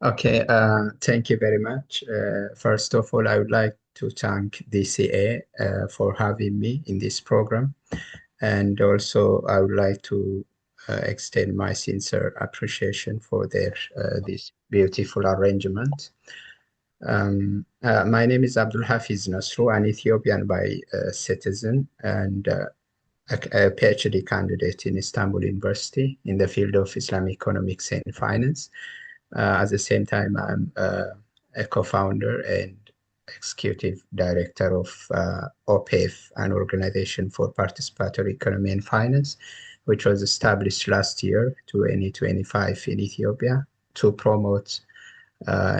Okay, thank you very much. First of all, I would like to thank DCA for having me in this program. And also, I would like to extend my sincere appreciation for their this beautiful arrangement. My name is Abdul Hafiz Nasru, an Ethiopian by citizen and a PhD candidate in Istanbul University in the field of Islamic economics and finance. At the same time, I'm a co-founder and executive director of OPEF, an organization for participatory economy and finance, which was established last year, 2025, in Ethiopia, to promote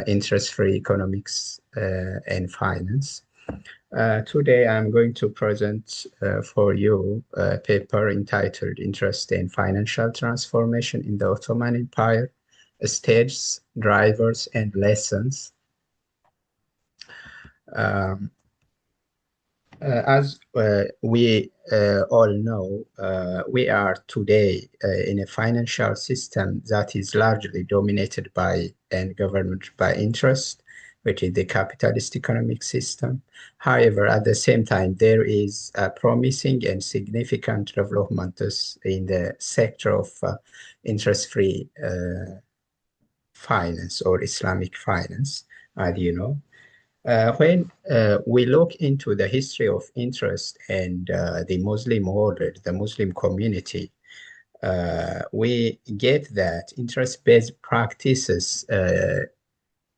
interest-free economics and finance. Today, I'm going to present for you a paper entitled Interest in Financial Transformation in the Ottoman Empire, Stages, Drivers, and Lessons. Um, as we all know, we are today in a financial system that is largely dominated by and governed by interest, which is the capitalist economic system. However, at the same time, there is a promising and significant developments in the sector of interest-free finance or Islamic finance, as you know. When we look into the history of interest and the Muslim world, the Muslim community, we get that interest-based practices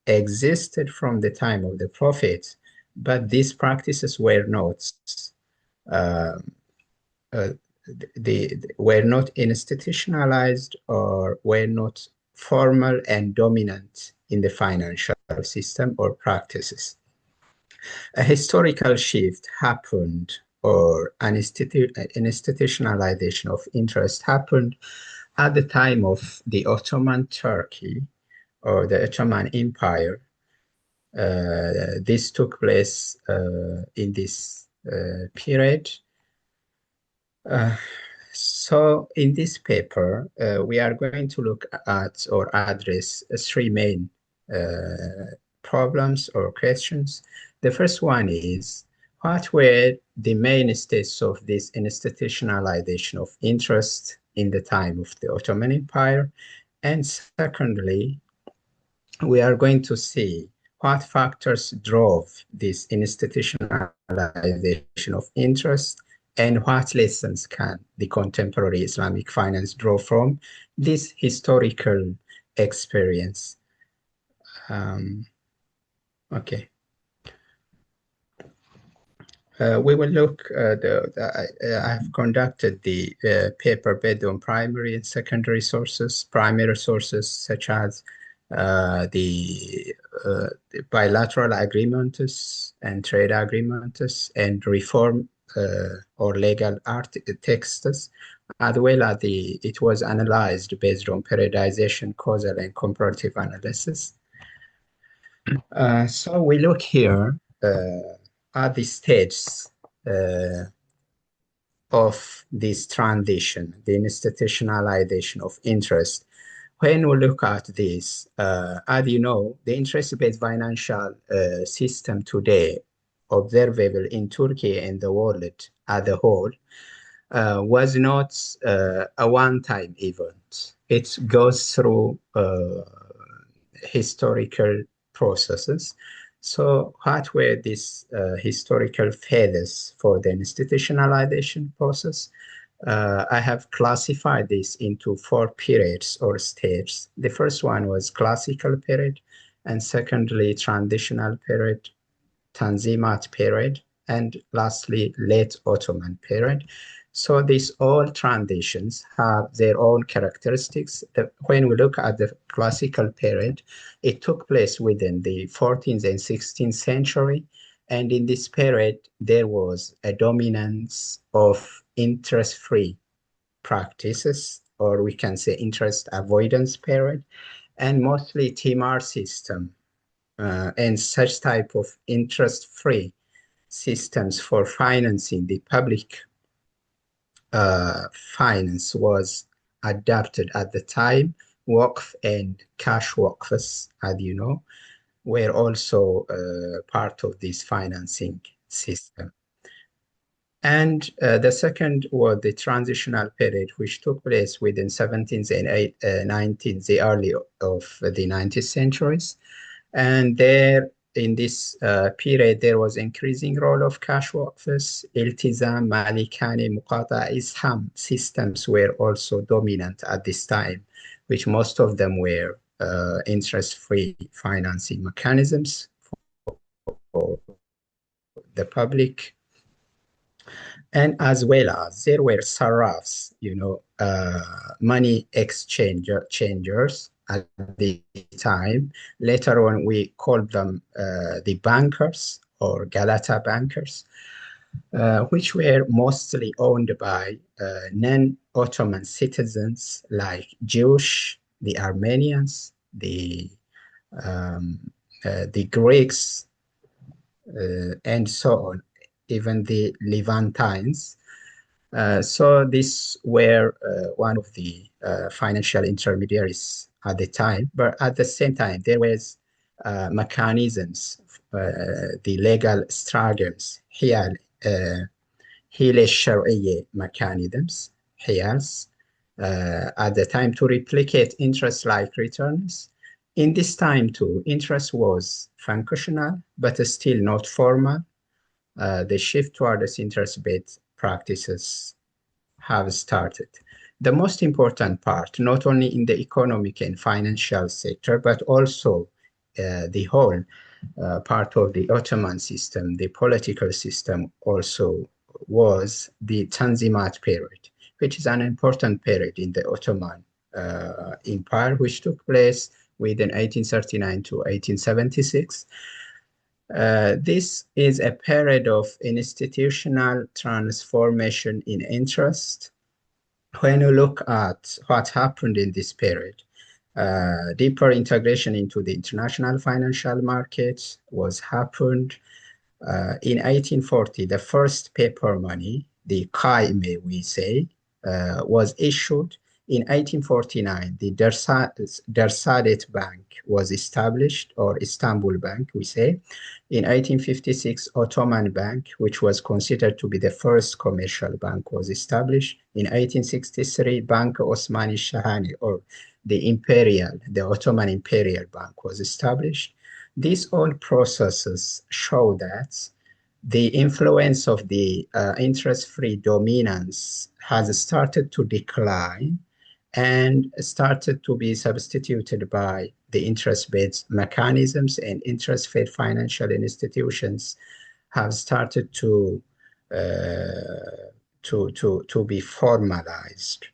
existed from the time of the Prophet, but these practices were not uh, uh, were not institutionalized or were not formal and dominant in the financial system or practices. A historical shift happened, or an institutionalization of interest happened at the time of the Ottoman Turkey or the Ottoman Empire. This took place in this period. Uh, so in this paper, we are going to look at or address three main problems or questions. The first one is, what were the mainstays of this institutionalization of interest in the time of the Ottoman Empire? And secondly, we are going to see what factors drove this institutionalization of interest and what lessons can the contemporary Islamic finance draw from this historical experience. Um, okay. We will look, I have conducted the paper based on primary and secondary sources. Primary sources such as the bilateral agreements and trade agreements and reform or legal texts, as well as it was analyzed based on periodization, causal, and comparative analysis. So we look here at the stages uh, of this transition, the institutionalization of interest. When we look at this, as you know, the interest-based financial system today, observable in Turkey and the world as a whole, was not a one-time event. It goes through historical processes. So what were these historical phases for the institutionalization process? I have classified this into four periods or stages. The first one was classical period, and secondly, transitional period, Tanzimat period, and lastly, late Ottoman period. So these all transitions have their own characteristics. When we look at the classical period, it took place within the 14th and 16th century. And in this period, there was a dominance of interest-free practices, or we can say interest avoidance period, and mostly TMR system and such type of interest-free systems for financing the public finance was adapted at the time waqf and cash waqfs, as you know, were also part of this financing system. And the second was the transitional period, which took place within 17th and 19th, the early of the 19th centuries. And there, in this period, there was increasing role of cash workers, iltizam, malikani, muqata, isham systems were also dominant at this time, which most of them were interest-free financing mechanisms for the public. And as well as there were sarrafs, money changers at the time. Later on, we called them the bankers or Galata bankers, which were mostly owned by non-Ottoman citizens like Jewish, the Armenians, um, the Greeks, and so on, even the Levantines. So these were one of the financial intermediaries at the time, but at the same time, there was mechanisms, the legal struggles, حيل الشرعية mechanisms, حياس, at the time to replicate interest-like returns. In this time too, interest was functional, but still not formal. The shift towards interest-based practices have started. The most important part, not only in the economic and financial sector, but also the whole part of the Ottoman system, the political system also was the Tanzimat period, which is an important period in the Ottoman Empire, which took place within 1839 to 1876. This is a period of institutional transformation in interest. When you look at what happened in this period, deeper integration into the international financial markets was happened. In 1840, the first paper money, the kaime we say, was issued. In 1849, the Dersadet Bank was established, or Istanbul Bank, we say. In 1856, Ottoman Bank, which was considered to be the first commercial bank, was established. In 1863, Bank Osmani Shahani, or the Ottoman Imperial Bank, was established. These all processes show that the influence of the interest-free dominance has started to decline and started to be substituted by the interest-based mechanisms, and interest-free financial institutions have started to be formalized.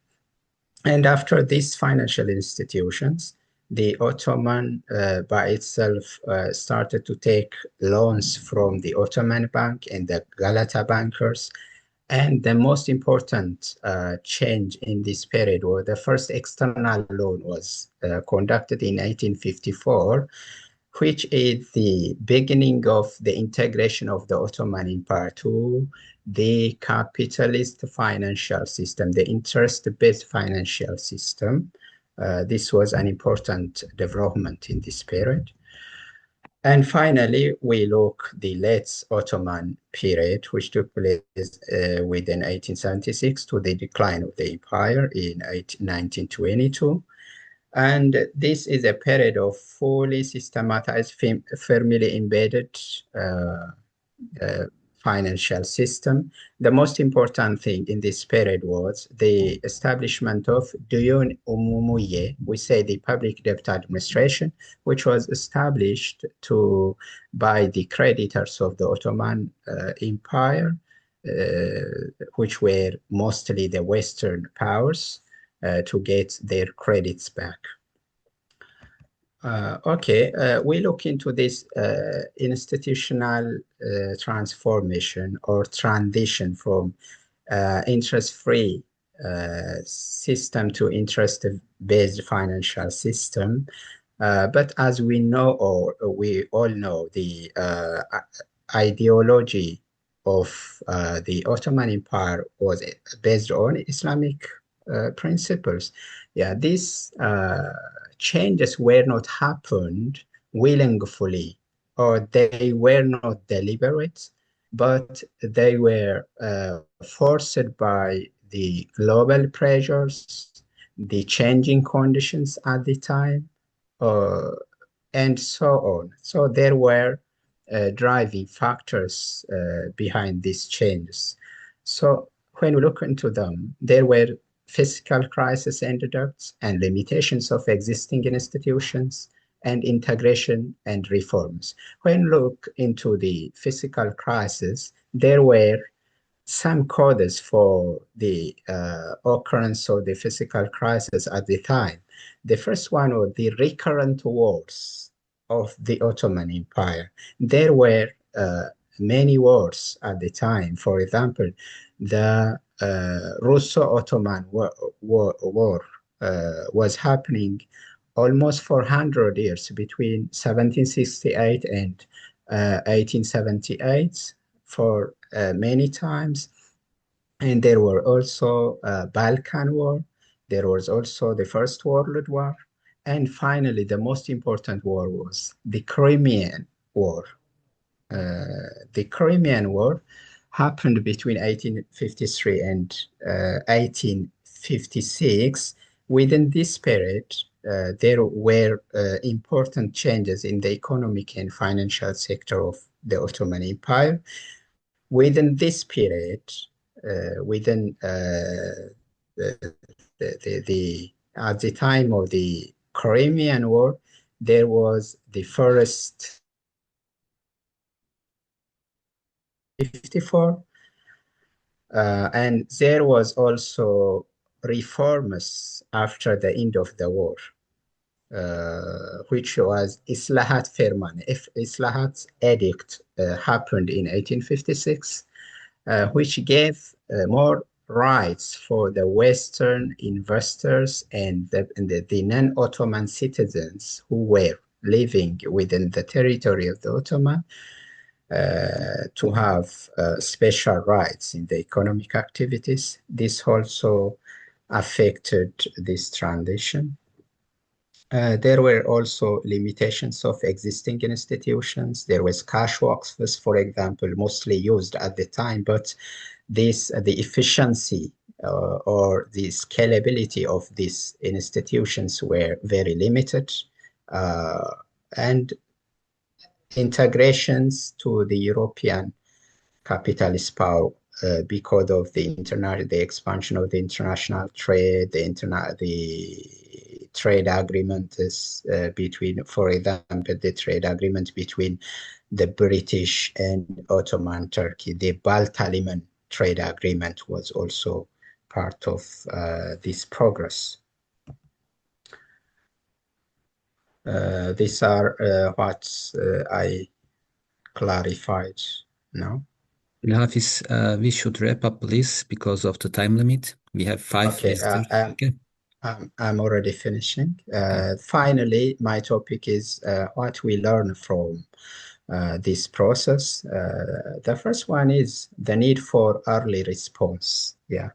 And after these financial institutions, the Ottoman by itself started to take loans from the Ottoman Bank and the Galata bankers. And the most important change in this period was the first external loan was conducted in 1854, which is the beginning of the integration of the Ottoman Empire to the capitalist financial system, the interest-based financial system. This was an important development in this period. And finally, we look the late Ottoman period, which took place within 1876 to the decline of the empire in 1922. And this is a period of fully systematized, firmly embedded uh, financial system. The most important thing in this period was the establishment of Duyun Umumuye, we say the Public Debt Administration, which was established by the creditors of the Ottoman Empire, which were mostly the Western powers, to get their credits back. We look into this institutional transformation or transition from interest-free system to interest-based financial system. But as we know, or we all know, the ideology of the Ottoman Empire was based on Islamic principles. Yeah, these changes were not happened willingly, or they were not deliberate, but they were forced by the global pressures, the changing conditions at the time, uh, and so on. So there were driving factors behind these changes. So when we look into them, there were fiscal crisis and debts and limitations of existing institutions and integration and reforms. When we look into the fiscal crisis, there were some causes for the occurrence of the physical crisis at the time. The first one was the recurrent wars of the Ottoman Empire. There were many wars at the time. For example, the Russo-Ottoman war was happening almost 400 years between 1768 and 1878 for many times. And there were also Balkan War. There was also the First World War. And finally, the most important war was the Crimean War. The Crimean War happened between 1853 and 1856. Within this period, there were important changes in the economic and financial sector of the Ottoman Empire. Within this period, within at the time of the Crimean War, there was the first 54, and there was also reforms after the end of the war, which was Islahat Ferman. If Islahat Edict happened in 1856, which gave more rights for the Western investors and the non-Ottoman citizens who were living within the territory of the Ottoman to have special rights in the economic activities. This also affected this transition. There were also limitations of existing institutions. There was cash workspace, for example, mostly used at the time, but the efficiency or the scalability of these institutions were very limited. Uh, and integrations to the European capitalist power because of the expansion of the international trade, the trade agreement is between, for example, the trade agreement between the British and Ottoman Turkey. The Baltaliman trade agreement was also part of this progress. These are what I clarified now. Hafiz, we should wrap up, please, because of the time limit. We have five Okay, visitors. Okay. I'm already finishing. Uh, Finally, my topic is what we learn from this process. The first one is the need for early response. Yeah.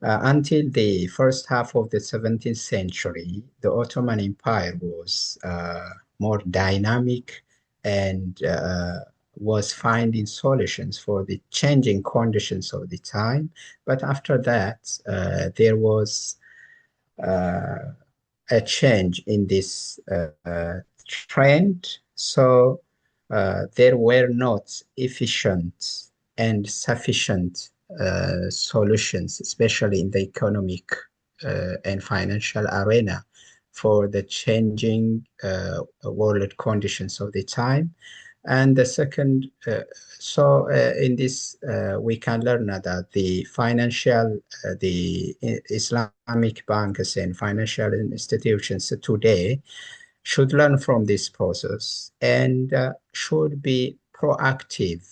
Until the first half of the 17th century, the Ottoman Empire was more dynamic and was finding solutions for the changing conditions of the time. But after that, there was uh, a change in this trend. So there were not efficient and sufficient solutions, especially in the economic and financial arena, for the changing world conditions of the time. And the second, in this, we can learn that the Islamic banks and financial institutions today should learn from this process and should be proactive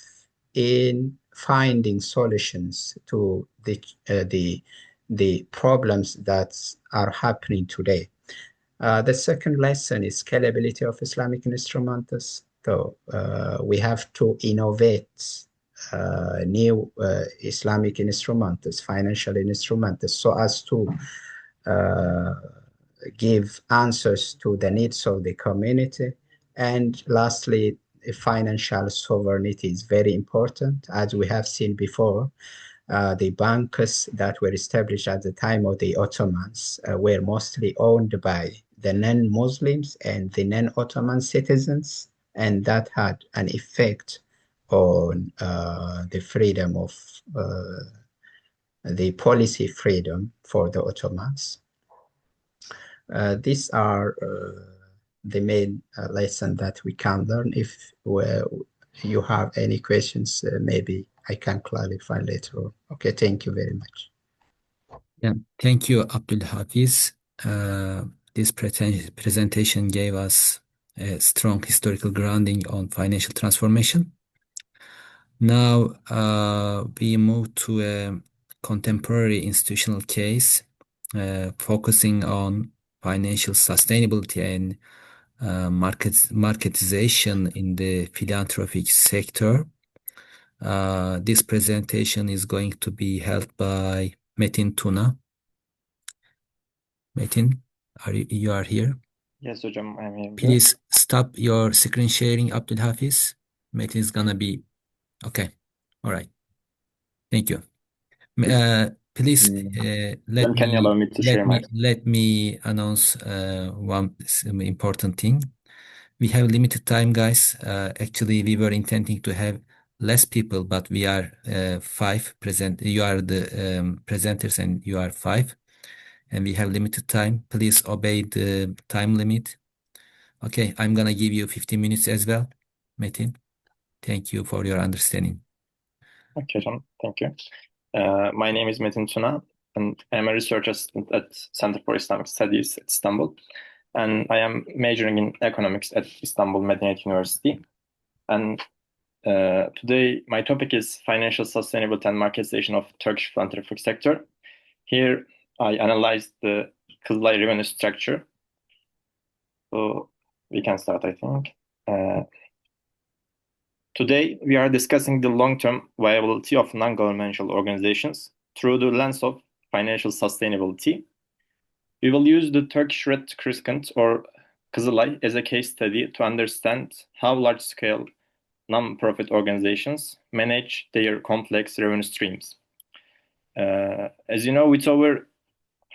in finding solutions to the problems that are happening today. The second lesson is scalability of Islamic instruments. So we have to innovate new Islamic instruments, financial instruments, so as to uh, give answers to the needs of the community. And lastly, financial sovereignty is very important. As we have seen before, the banks that were established at the time of the Ottomans were mostly owned by the non-Muslims and the non-Ottoman citizens, and that had an effect on the freedom of the policy freedom for the Ottomans. These are the main lesson that we can learn. If you have any questions, maybe I can clarify later on. Okay, thank you very much. Yeah, thank you, Abdul Hafiz. This presentation gave us a strong historical grounding on financial transformation. Now we move to a contemporary institutional case focusing on financial sustainability and marketization in the philanthropic sector. This presentation is going to be held by Metin Tuna. Metin, you are here? Yes, hocam, I'm here. Please stop your screen sharing, Abdul Hafiz. Metin is gonna be okay. All right. Thank you. Please Then can you allow me to share my let me announce one important thing. We have limited time, guys. Actually, we were intending to have less people, but we are five present. You are the presenters, and you are five, and we have limited time. Please obey the time limit. Okay, I'm gonna give you 15 minutes as well, Metin. Thank you for your understanding. Okay, John, thank you. My name is Metin Tuna, and I'm a research assistant at Center for Islamic Studies at Istanbul, and I am majoring in economics at Istanbul Medeniyet University. And today, my topic is financial sustainability and marketization of Turkish philanthropic sector. Here, I analyzed the Kızılay revenue structure. So we can start, I think. Today, we are discussing the long-term viability of non-governmental organizations through the lens of financial sustainability. We will use the Turkish Red Crescent or Kızılay as a case study to understand how large-scale non-profit organizations manage their complex revenue streams. As you know, with over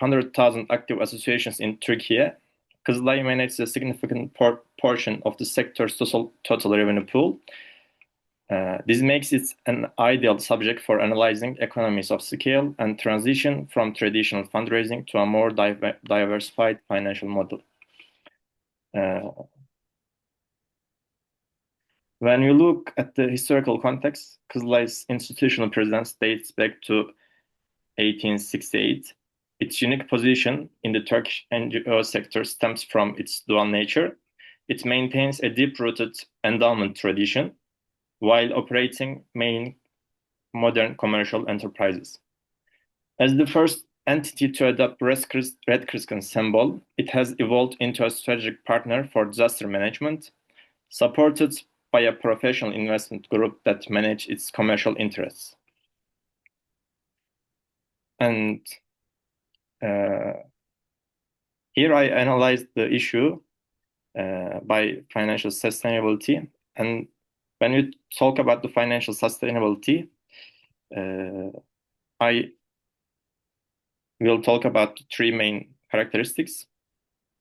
100,000 active associations in Turkey, Kızılay manages a significant portion of the sector's total revenue pool. This makes it an ideal subject for analyzing economies of scale and transition from traditional fundraising to a more diversified financial model. When we look at the historical context, Kızılay's institutional presence dates back to 1868. Its unique position in the Turkish NGO sector stems from its dual nature. It maintains a deep-rooted endowment tradition while operating main modern commercial enterprises. As the first entity to adopt Red Crescent symbol, it has evolved into a strategic partner for disaster management, supported by a professional investment group that manage its commercial interests. And here I analyzed the issue by financial sustainability. And when we talk about the financial sustainability, I will talk about three main characteristics.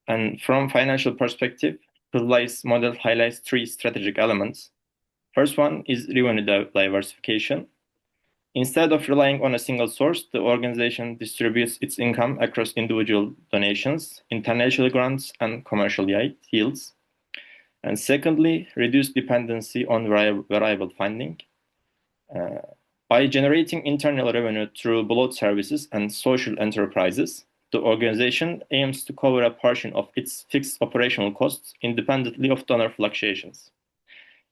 And from financial perspective, Kızılay's model highlights three strategic elements. First one is revenue diversification. Instead of relying on a single source, the organization distributes its income across individual donations, international grants, and commercial yields. And secondly, reduce dependency on variable funding. By generating internal revenue through blood services and social enterprises, the organization aims to cover a portion of its fixed operational costs independently of donor fluctuations.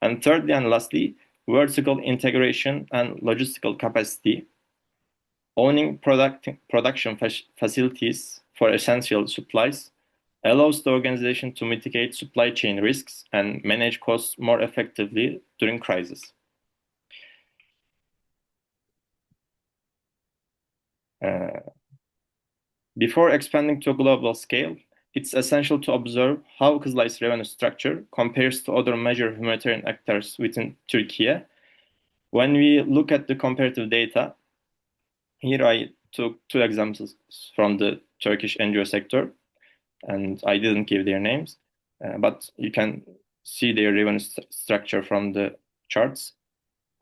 And thirdly and lastly, vertical integration and logistical capacity. Owning production facilities for essential supplies allows the organization to mitigate supply chain risks and manage costs more effectively during crisis. Before expanding to a global scale, it's essential to observe how Kızılay's revenue structure compares to other major humanitarian actors within Turkey. When we look at the comparative data, here I took two examples from the Turkish NGO sector, and I didn't give their names, but you can see their revenue structure from the charts.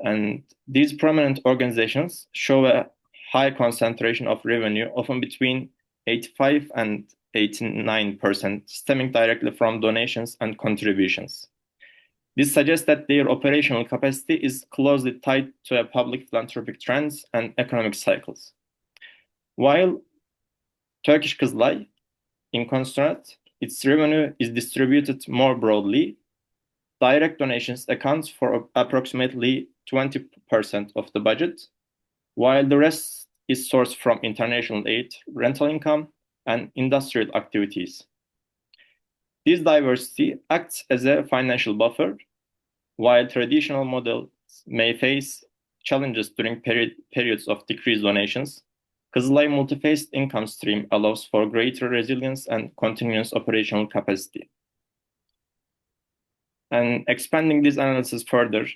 And these prominent organizations show a high concentration of revenue, often between 85 and 89%, stemming directly from donations and contributions. This suggests that their operational capacity is closely tied to a public philanthropic trends and economic cycles. While Turkish Kızılay, in contrast, its revenue is distributed more broadly. Direct donations account for approximately 20% of the budget, while the rest is sourced from international aid, rental income, and industrial activities. This diversity acts as a financial buffer. While traditional models may face challenges during periods of decreased donations, Kızılay multi-phased income stream allows for greater resilience and continuous operational capacity. And expanding this analysis further,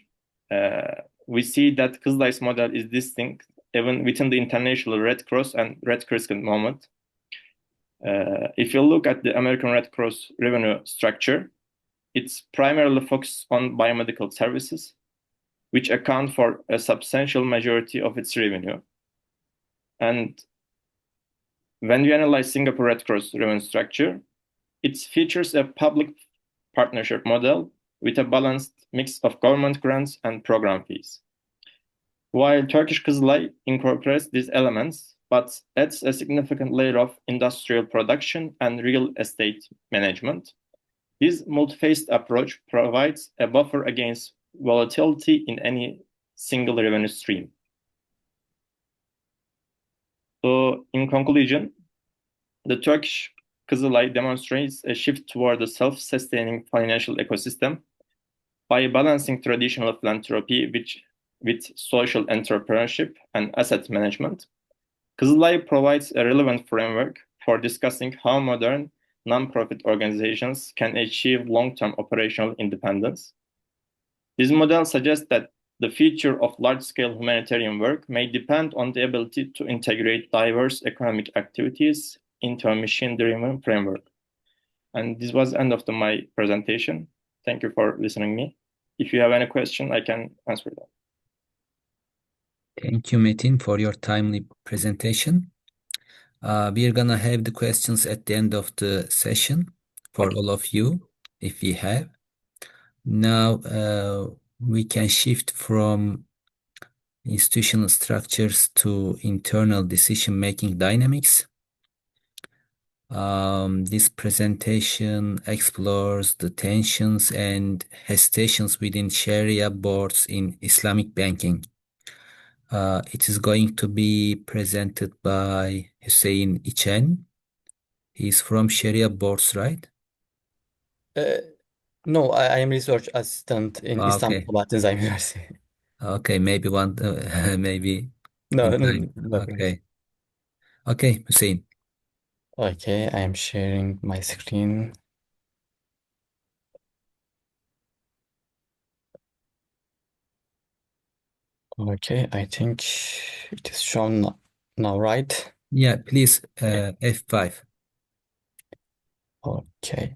we see that Kızılay's model is distinct even within the International Red Cross and Red Crescent movement. If you look at the American Red Cross revenue structure, it's primarily focused on biomedical services, which account for a substantial majority of its revenue. And when we analyze Singapore Red Cross revenue structure, it features a public partnership model with a balanced mix of government grants and program fees. While Turkish Kızılay incorporates these elements, but adds a significant layer of industrial production and real estate management, this multi-phased approach provides a buffer against volatility in any single revenue stream. So, in conclusion, the Turkish Kızılay demonstrates a shift toward a self-sustaining financial ecosystem by balancing traditional philanthropy with social entrepreneurship and asset management. Kızılay provides a relevant framework for discussing how modern nonprofit organizations can achieve long-term operational independence. This model suggests that the future of large-scale humanitarian work may depend on the ability to integrate diverse economic activities into a machine-driven framework. And this was the end of my presentation. Thank you for listening to me. If you have any question, I can answer that. Thank you, Metin, for your timely presentation. We're gonna have the questions at the end of the session for all of you, if we have. Now, we can shift from institutional structures to internal decision-making dynamics. This presentation explores the tensions and hesitations within Sharia boards in Islamic banking. It is going to be presented by Hüseyin İçen. He's from Sharia boards, right? No, I am research assistant in Istanbul Okay. Sabahattin Zaim University. Okay, maybe maybe No, in time. nothing. Okay. Okay, Hüseyin. Okay, I am sharing my screen. Okay, I think it is shown now, right? Yeah, please, F5. Okay.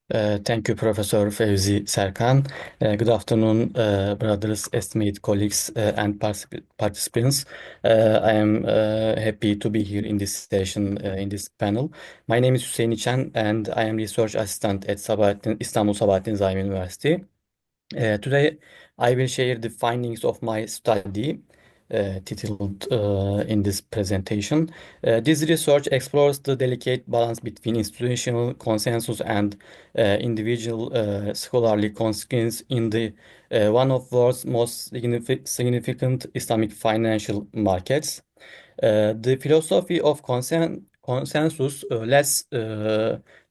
Thank you, Professor Fevzi Serkan. Good afternoon, brothers, esteemed colleagues, and participants. I am happy to be here in this session, in this panel. My name is Hüseyin İçen, and I am research assistant at Istanbul Sabahattin Zaim University. Today, I will share the findings of my study titled in this presentation. This research explores the delicate balance between institutional consensus and individual scholarly consensus in the one of the world's most significant Islamic financial markets. The philosophy of consensus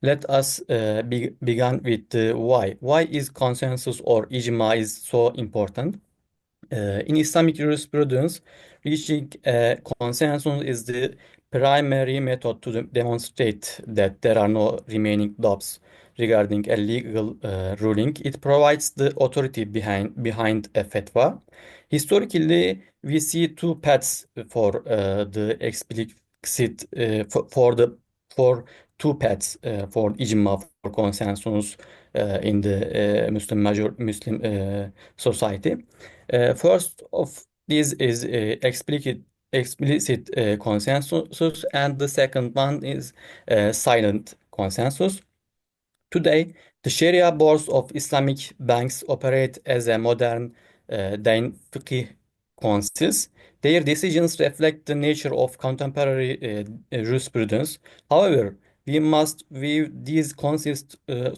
let us begin with the why. Why is consensus or ijma is so important? In Islamic jurisprudence, reaching a consensus is the primary method to demonstrate that there are no remaining doubts regarding a legal ruling. It provides the authority behind a fatwa. Historically, we see two paths for the explicit for two paths for ijma, for consensus in the Muslim society. First of these is explicit consensus, and the second one is silent consensus. Today, the Sharia boards of Islamic banks operate as a modern Dain fiqh councils. Their decisions reflect the nature of contemporary jurisprudence. However, we must view these councils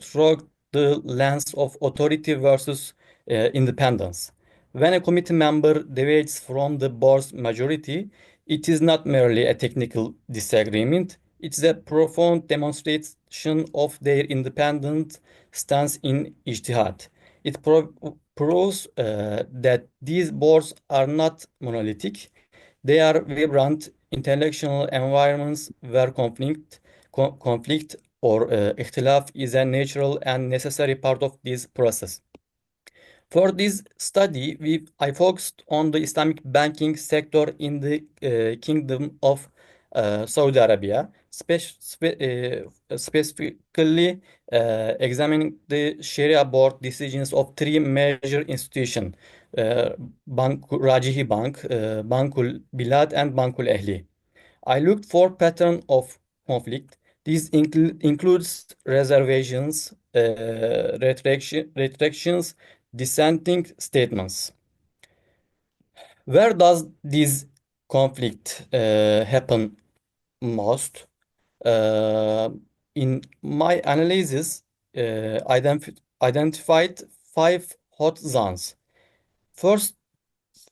through the lens of authority versus independence. When a committee member deviates from the board's majority, it is not merely a technical disagreement, it's a profound demonstration of their independent stance in ijtihad. It proves that these boards are not monolithic. They are vibrant intellectual environments where conflict or ikhtilaf is a natural and necessary part of this process. For this study, I focused on the Islamic banking sector in the Kingdom of Saudi Arabia, specifically examining the Sharia board decisions of three major institutions, Rajihi Bank, Bankul Bilad, and Bankul Ehli. I looked for pattern of conflict. This includes reservations, retractions, dissenting statements. Where does this conflict happen most? Uh, in my analysis, identified five hot zones. First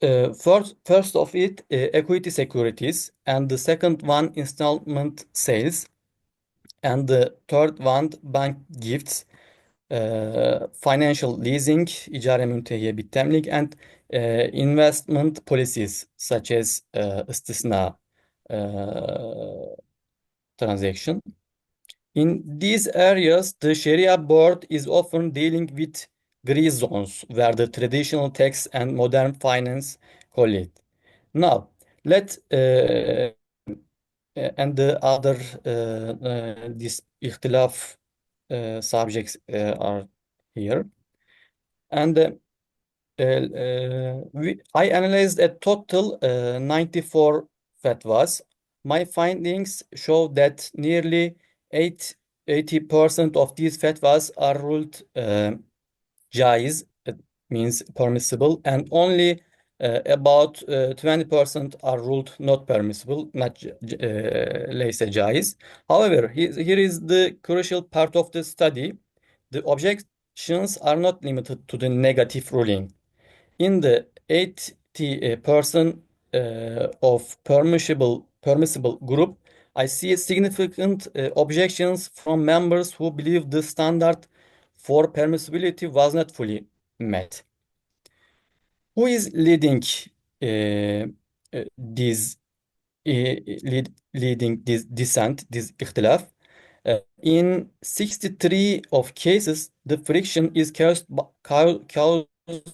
of it, equity securities, and the second one, installment sales, and the third one, bank gifts, financial leasing, icare müntehiye bittemlik, and investment policies such as istisna transaction. In these areas, the Sharia board is often dealing with gray zones where the traditional tax and modern finance collide. Now, let and the other this ikhtilaf subjects are here. And I analyzed a total 94 fatwas. My findings show that nearly 80% of these fatwas are ruled jaiz, it means permissible, and only about 20% are ruled not permissible, not laysa jaiz. However, here is the crucial part of the study. The objections are not limited to the negative ruling. In the 80% of permissible group, I see significant objections from members who believe the standard for permissibility was not fully met. Who is leading this leading this dissent, this ikhtilaf? In 63 of cases, the friction is caused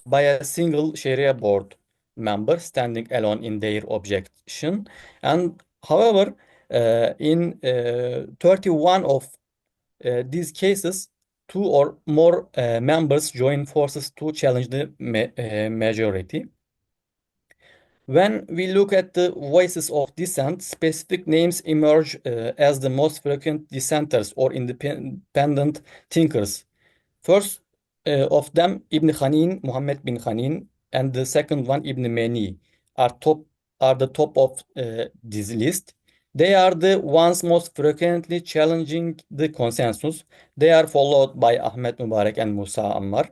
by a single Sharia board member standing alone in their objection. And however, in 31 of these cases, two or more members join forces to challenge the majority. When we look at the voices of dissent, specific names emerge as the most frequent dissenters or independent thinkers. First of them, Ibn Khanin, Muhammad bin Khanin, and the second one, Ibn Mani, are the top of this list. They are the ones most frequently challenging the consensus. They are followed by Ahmed Mubarak and Musa Ammar.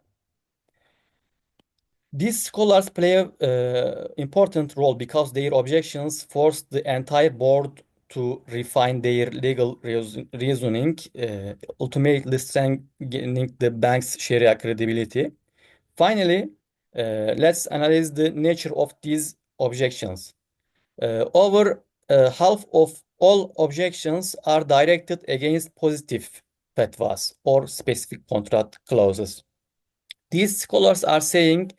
These scholars play an important role because their objections force the entire board to refine their legal reasoning, ultimately strengthening the bank's Sharia credibility. Finally, let's analyze the nature of these objections. Over half of all objections are directed against positive fatwas or specific contract clauses. These scholars are saying,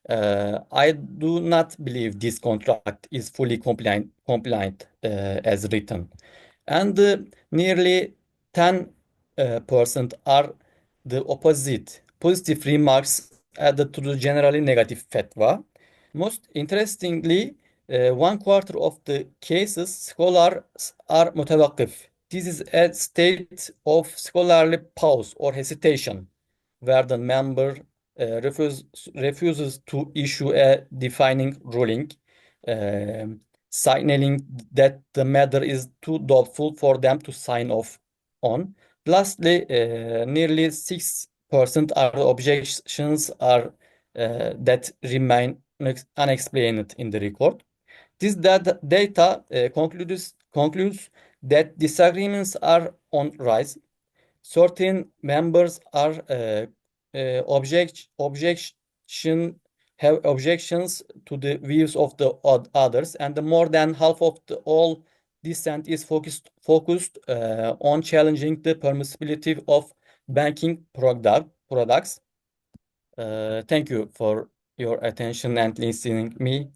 I do not believe this contract is fully compliant as written. And nearly 10% are the opposite, positive remarks added to the generally negative fatwa. Most interestingly, 1/4 of the cases scholars are mutawakif. This is a state of scholarly pause or hesitation, where the member refuses to issue a defining ruling, signaling that the matter is too doubtful for them to sign off on. Lastly, nearly 6% are the objections are that remain unexplained in the record. This data concludes that disagreements are on rise. Certain members are have objections to the views of the others, and the more than half of all dissent is focused on challenging the permissibility of banking products. Thank you for your attention and listening me.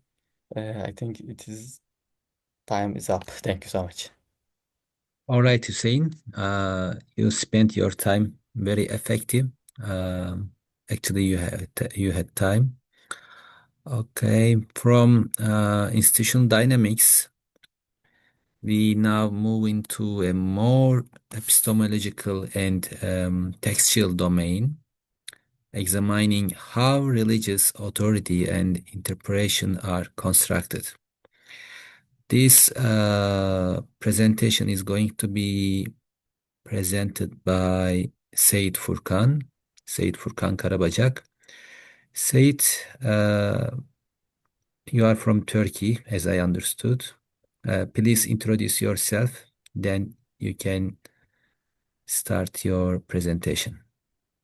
I think time is up. Thank you so much. All right, Hussein, you spent your time very effective. Actually, you had time. Okay, from institutional dynamics, we now move into a more epistemological and textual domain, examining how religious authority and interpretation are constructed. This presentation is going to be presented by Seyit Furkan Karabacak. Seyit, you are from Turkey, as I understood. Please introduce yourself, then you can start your presentation.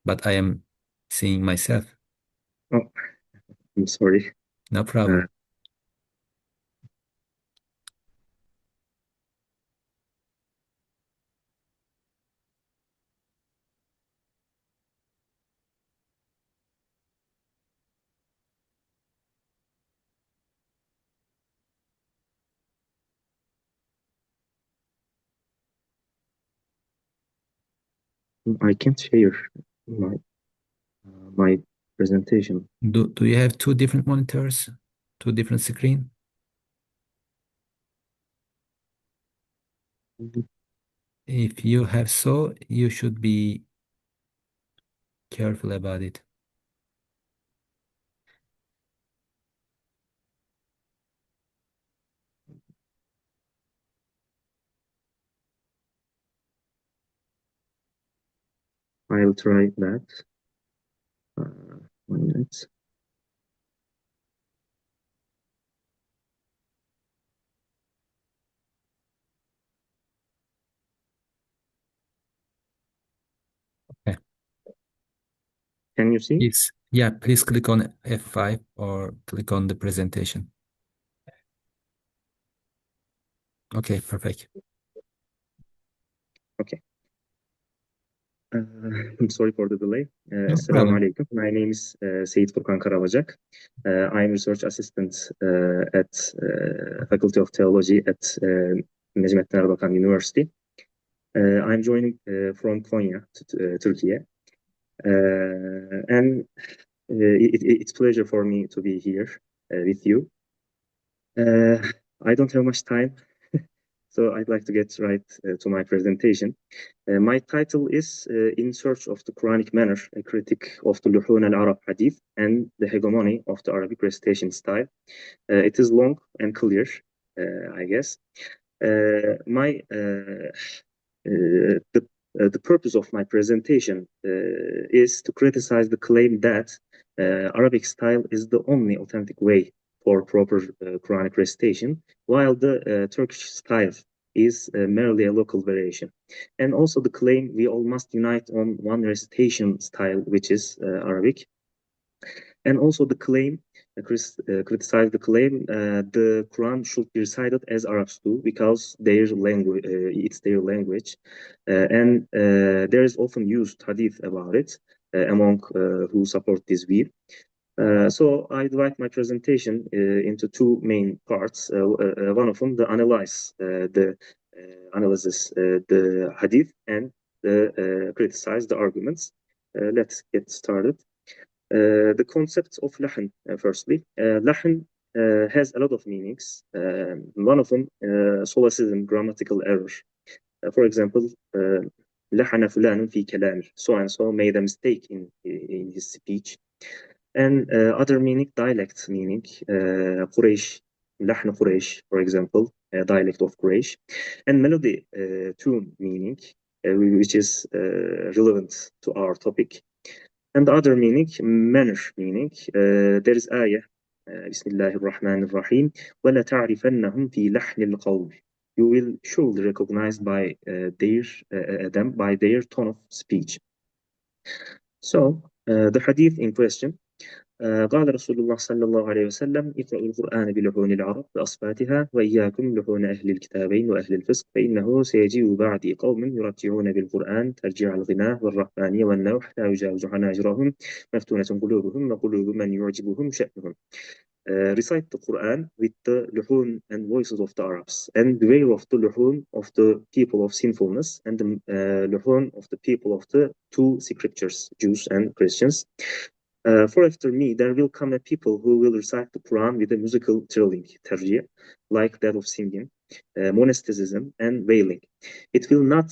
But I am seeing myself. Oh, I'm sorry. No problem. I can't share my presentation. Do you have two different monitors, two different screen? If you have so, you should be careful about it. I'll try that. 1 minute. Okay. Can you see? Please, yeah, please click on F5 or click on the presentation. Okay, perfect. Okay. I'm sorry for the delay. No Assalamu problem. alaikum. My name is Seyit Furkan Karabacak. I'm research assistant at Faculty of Theology at Necmettin Erbakan University. I'm joining from Konya, Turkey. And it's a pleasure for me to be here with you. I don't have much time, so I'd like to get right to my presentation. My title is In Search of the Quranic Manner, a critique of the Luhun al-Arab Hadith and the hegemony of the Arabic recitation style. It is long and clear, I guess. The purpose of my presentation is to criticize the claim that Arabic style is the only authentic way for proper Quranic recitation, while the Turkish style is merely a local variation. And also the claim we all must unite on one recitation style, which is Arabic. And also the claim criticized the claim the Quran should be recited as Arabs do because their language, it's their language, and there is often used hadith about it among who support this view. So I divide my presentation into two main parts. One of them, the analysis the hadith, and criticize the arguments. Let's get started. The concept of lahn, firstly. Lahn has a lot of meanings. One of them, solecism, grammatical error. For example, لحن فلان في كلامه. So and so made a mistake in his speech. And other meaning, dialect meaning, Quraysh, لحن Quraysh, for example, dialect of Quraysh. And melody, tune meaning, which is relevant to our topic. And the other meaning, manner meaning, there is ayah, بسم الله الرحمن الرحيم, وَلَا تَعْرِفَنَّهُمْ فِي لَحْنِ الْقَوْلِ. You will surely recognize by them by their tone of speech. So, the hadith in question, قال رسول الله صلى الله عليه وسلم اقرأوا القرآن بلحون العرب بأصفاتها وإياكم لحون أهل الكتابين وأهل الفسق فإنه سيجيء بعدي قوم يرتعون بالقرآن ترجيع الغناء والرهبانية والنوح لا يجاوز حناجرهم مفتونة قلوبهم وقلوب من يعجبهم شأنهم. Recite the Quran with the luhun and voices of the Arabs, and beware of the luhun of the people of sinfulness and the luhun of the people of the two scriptures, Jews and Christians. For after me, there will come a people who will recite the Quran with a musical trilling, tarjih, like that of singing, monasticism, and wailing. It will not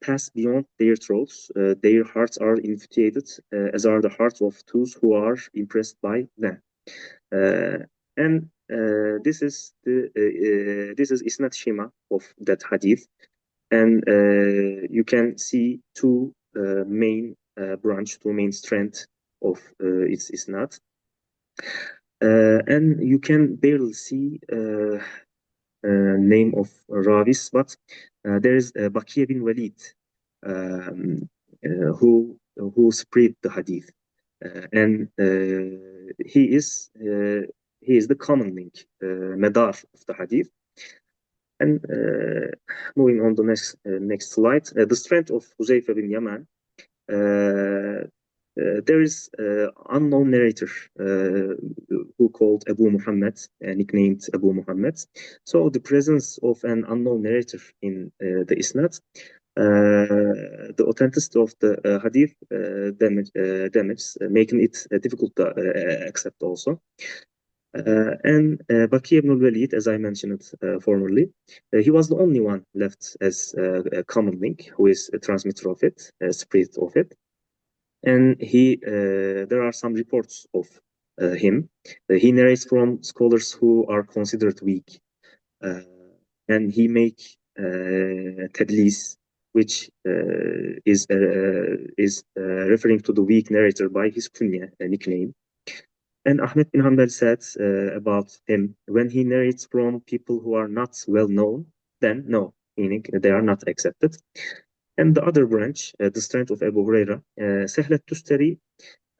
pass beyond their throats. Their hearts are infatuated, as are the hearts of those who are impressed by them. And this is isnad shema of that hadith, and you can see two main strengths of its isnad, and you can barely see name of ravis, but there is Baqi bin Walid who spread the hadith. And he is the common link, madar of the hadith. And moving on to the next slide, the strength of Huzayfa bin Yaman. There is unknown narrator who called Abu Muhammad, nicknamed Abu Muhammad. So the presence of an unknown narrator in the isnad, the authenticity of the hadith damages, making it difficult to accept also. And Baqi ibn al-Walid, as I mentioned formerly, he was the only one left as a common link, who is a transmitter of it, a spirit of it. And there are some reports of him. He narrates from scholars who are considered weak, and he make tadlis, which is referring to the weak narrator by his kunya nickname. And Ahmed bin Hanbal said about him, when he narrates from people who are not well known, then no, meaning they are not accepted. And the other branch, the strength of Abu Huraira, Sahl al-Tustari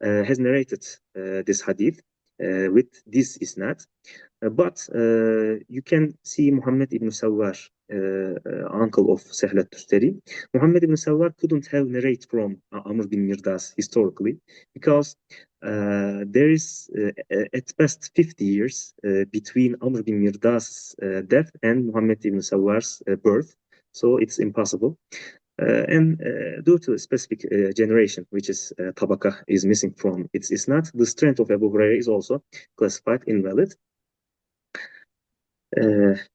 has narrated this hadith with this isnad. But you can see Muhammad ibn Sawwar, uncle of Sahl al-Tustari. Muhammad ibn Sawwar couldn't have narrated from Amr bin Mirdas historically because there is at best 50 years between Amr bin Mirdas' death and Muhammad ibn Sawwar's birth. So it's impossible. And due to a specific generation, which is tabaka, is missing from its isnad, the strength of Abu Hurairah is also classified invalid.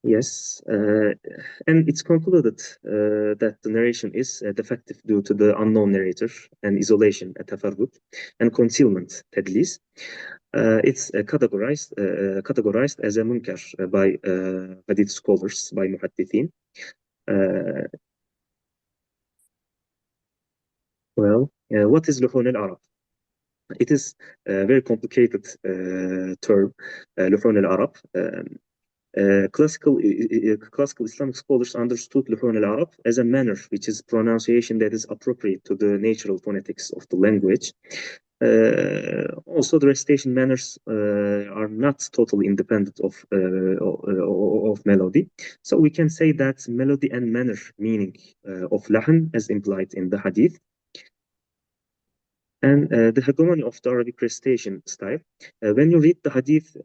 Yes, and it's concluded that the narration is defective due to the unknown narrator and isolation, tafarrud, and concealment, tadlis. It's categorized as a munkar by hadith scholars, by muhaddithin. Well, what is luhun al-Arab? It is a very complicated term, luhun al-Arab. Classical Islamic scholars understood luhun al-Arab as a manner which is pronunciation that is appropriate to the natural phonetics of the language. Also, the recitation manners are not totally independent of melody. So we can say that melody and manner meaning of lahan as implied in the hadith. And the hegemony of the Arabic recitation style. When you read the hadith,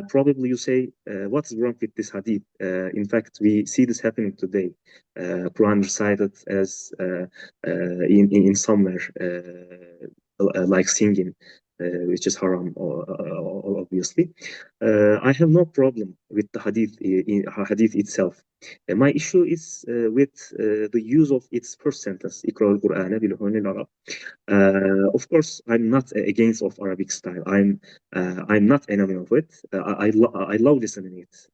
probably you say, what's wrong with this hadith? In fact, we see this happening today. Quran recited as in somewhere, like singing, which is haram, obviously. I have no problem with the hadith itself. My issue is with the use of its first sentence, اقرأ القرآن بلغة العرب. Of course, I'm not against of Arabic style. I'm not enemy of it. I love listening it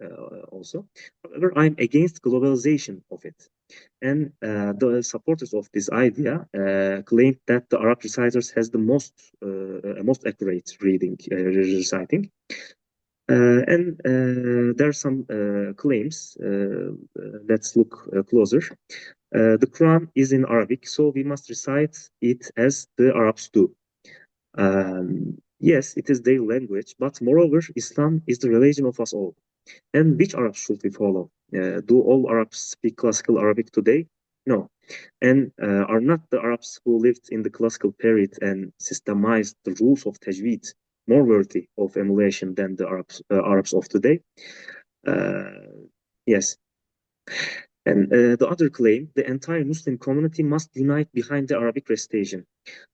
also. However, I'm against globalization of it. And the supporters of this idea claim that the Arab reciters has the most accurate reading reciting. And there are some claims. Let's look closer. The Quran is in Arabic, so we must recite it as the Arabs do. Yes, it is their language, but moreover, Islam is the religion of us all. And which Arabs should we follow? Do all Arabs speak classical Arabic today? No. And are not the Arabs who lived in the classical period and systemized the rules of tajweed more worthy of emulation than the Arabs of today? Yes. And the other claim, the entire Muslim community must unite behind the Arabic recitation.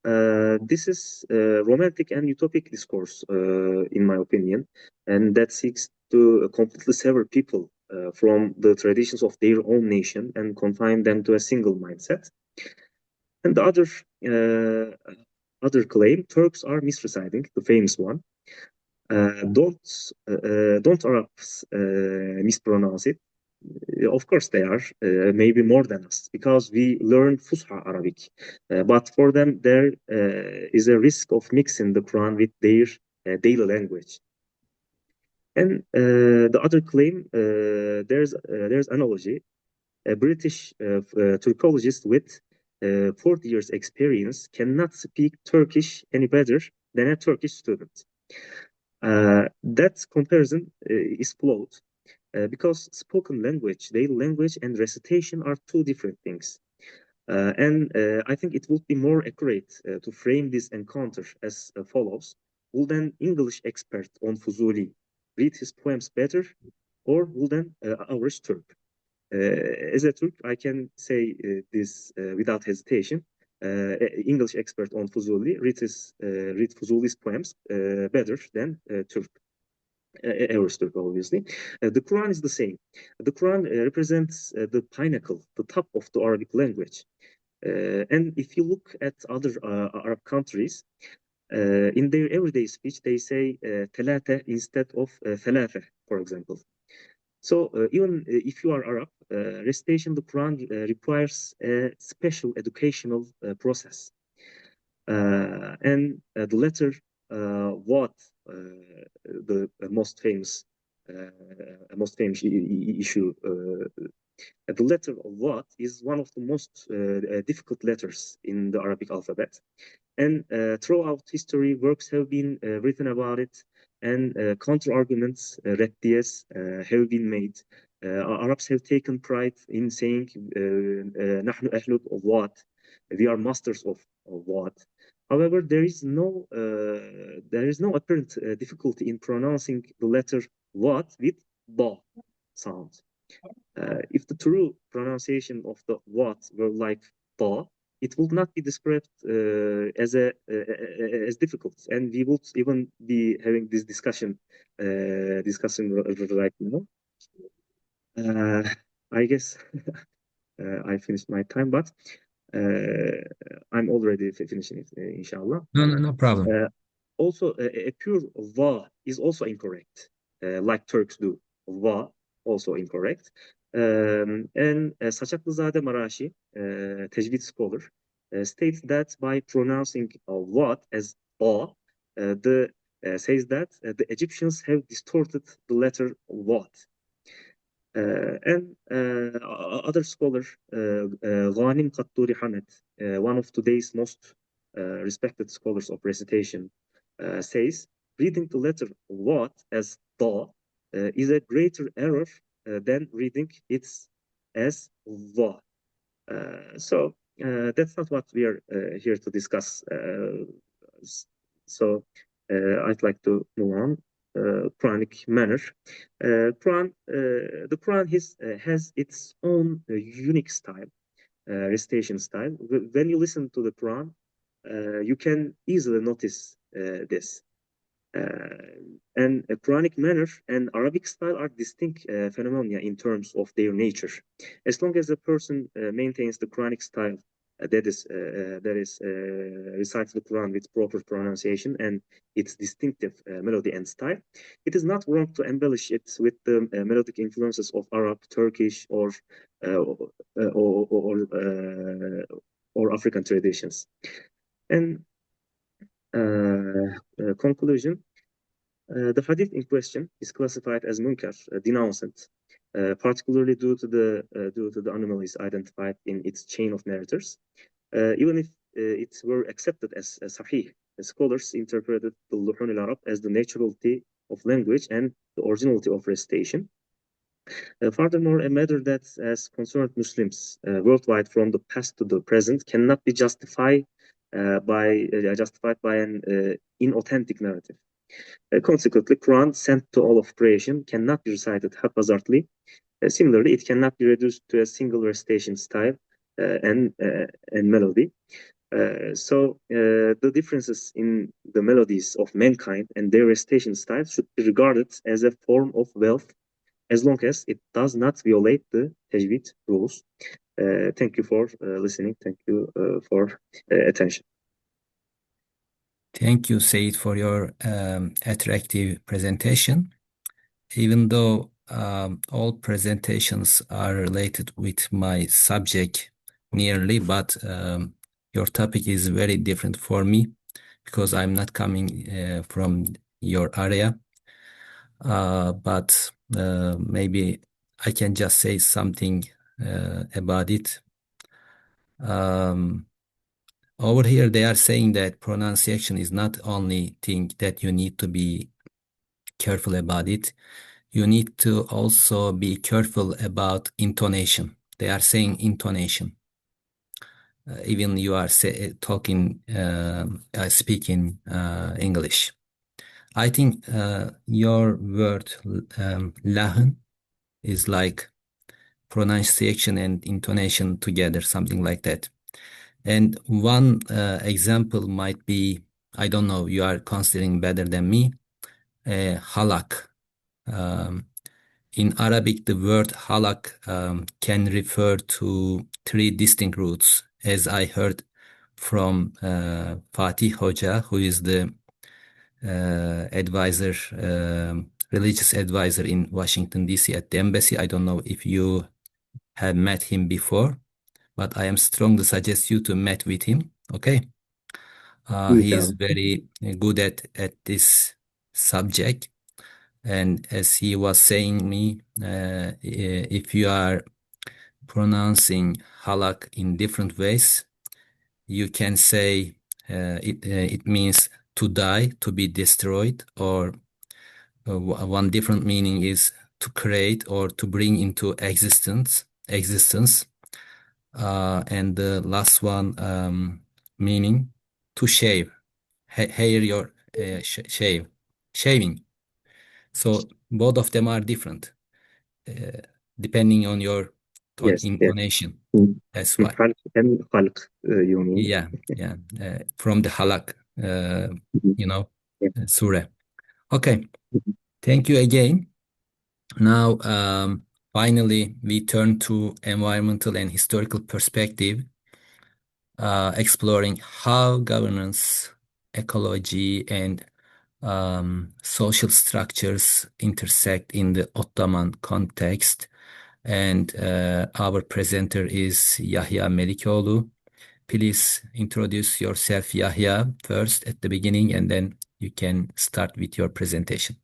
This is romantic and utopic discourse, in my opinion, and that seeks to completely sever people from the traditions of their own nation and confine them to a single mindset. And the other claim, Turks are misreciting, the famous one. Don't Arabs mispronounce it? Of course they are, maybe more than us, because we learn Fusha Arabic. But for them, there is a risk of mixing the Quran with their daily language. And the other claim, there's analogy. A British Turkologist with 40 years experience cannot speak Turkish any better than a Turkish student. That comparison is flawed. Because spoken language, daily language, and recitation are two different things. And I think it would be more accurate to frame this encounter as follows. Would an English expert on Fuzuli read his poems better, or would an average Turk? As a Turk, I can say this without hesitation. English expert on Fuzuli read Fuzuli's poems better than Turk. Aristotle, obviously. The Quran is the same. The Quran represents the pinnacle, the top of the Arabic language. And if you look at other Arab countries, in their everyday speech, they say thalatha instead of thalatha, for example. So even if you are Arab, recitation the Quran requires a special educational process. And the letter what the most famous issue. The letter what is one of the most difficult letters in the Arabic alphabet, and throughout history, works have been written about it, and counter arguments, reddies, have been made. Arabs have taken pride in saying, "Nahnu ahlul of what?" We are masters of what. However, there is no apparent difficulty in pronouncing the letter what with ba sound. If the true pronunciation of the what were like ba, it would not be described as difficult, and we would even be having this discussion right now. I guess I finished my time, but I'm already finishing it, inshallah. No problem. Also, a pure va is also incorrect, like Turks do. Va, also incorrect. And Saçaklızade Marashi, Tejvid scholar, states that by pronouncing what as ba, says that the Egyptians have distorted the letter what. And other scholar, Ghanim Qatturi Hamed, one of today's most respected scholars of recitation says reading the letter what as da is a greater error than reading it as va. That's not what we are here to discuss. So I'd like to move on. Quranic manner. The Quran has its own unique style, recitation style. When you listen to the Quran, you can easily notice this. And a Quranic manner and Arabic style are distinct phenomena in terms of their nature. As long as a person maintains the Quranic style, that is recites the Quran with proper pronunciation and its distinctive melody and style, it is not wrong to embellish it with the melodic influences of Arab, Turkish, or African traditions. And conclusion. The hadith in question is classified as munkar, denounced, particularly due to the anomalies identified in its chain of narrators. Even if it were accepted as sahih, scholars interpreted the luhun al-Arab as the naturality of language and the originality of recitation. Furthermore, a matter that has concerned Muslims worldwide from the past to the present cannot be justified by an inauthentic narrative. Consequently, Quran sent to all of creation cannot be recited haphazardly. Similarly, it cannot be reduced to a single recitation style and melody. The differences in the melodies of mankind and their recitation style should be regarded as a form of wealth, as long as it does not violate the tajweed rules. Thank you for listening. Thank you for attention. Thank you, Said, for your attractive presentation. Even though all presentations are related with my subject nearly, but your topic is very different for me because I'm not coming from your area. But maybe I can just say something about it. Over here, they are saying that pronunciation is not only thing that you need to be careful about it. You need to also be careful about intonation. They are saying intonation. Even you are speaking English. I think your word lahn is like pronunciation and intonation together, something like that. And one example might be, I don't know, you are considering better than me, halak. In Arabic, the word halak can refer to three distinct roots, as I heard from Fatih Hoja, who is the advisor, religious advisor in Washington, D.C. at the embassy. I don't know if you have met him before, but I am strongly suggest you to meet with him. Okay. He is very good at this subject. And as he was saying me, if you are pronouncing halak in different ways, you can say it means to die, to be destroyed, or one different meaning is to create or to bring into existence. And the last one meaning to shave, hair your shaving. So both of them are different depending on your intonation. Yes. That's why. And halq, you mean? Yeah. From the halak, surah. Okay. Thank you again. Now, finally, we turn to environmental and historical perspective, exploring how governance, ecology, and social structures intersect in the Ottoman context. And our presenter is Yahya Melikoğlu. Please introduce yourself, Yahya, first at the beginning, and then you can start with your presentation.